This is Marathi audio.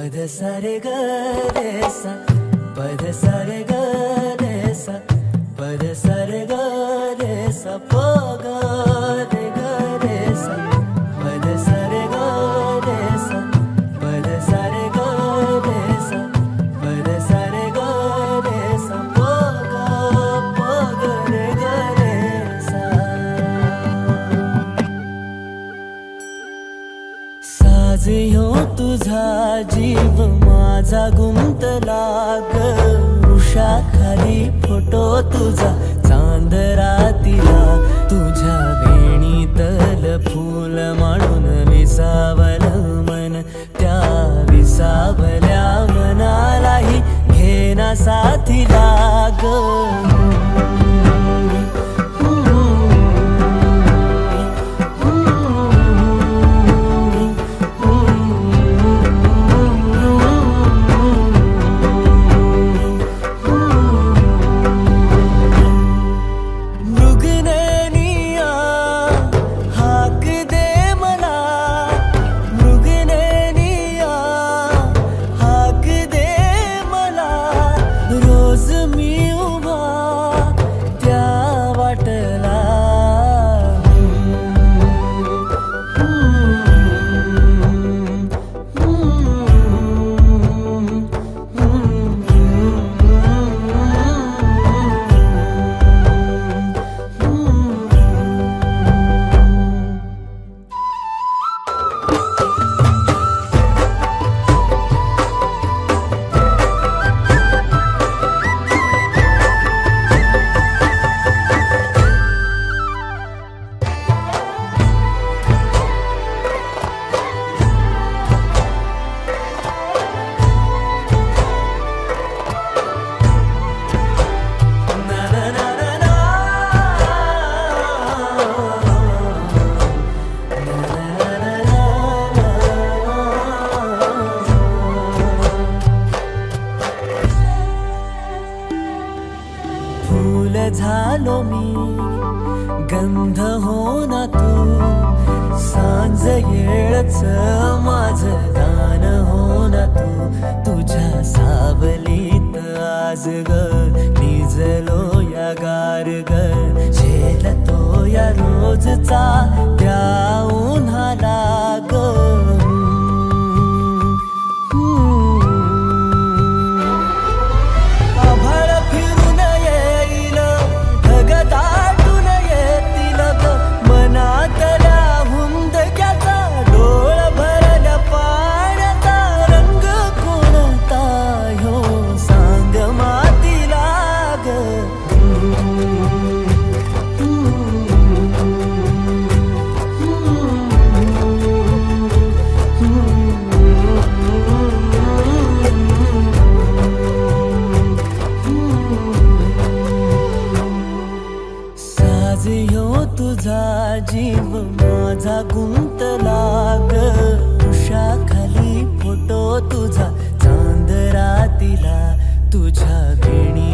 पद सा रे ग रे सा, पद सा रे ग रे सा, पद सा रे ग रे सा, प ग रे ग रे सा, पद सा रे ग रे सा, पद सा रे ग रे सा, पद सा रे ग रे सा, प ग रे ग रे सा। साज ह्यो तुझा जीव माझा गुंतला ग, उषाखाली फोटो तुझा चांदरातीला, तुझ्या वेणीतल फूल म्हणून विसावल मन, त्या विसावल्या मनालाही घेना साथीला ग। झालो मी गंध हो ना तू, सांज येळच माझं गान हो ना तू, तुझ्या सावलीत आज ग निजलो या गार ग, झेलतो या रोजचा त्या उन्हाला ग। तुझा जीव माझा गुंतला ग, उषाखाली फोटो तुझा चांदरातीला, तुझ्या वेणी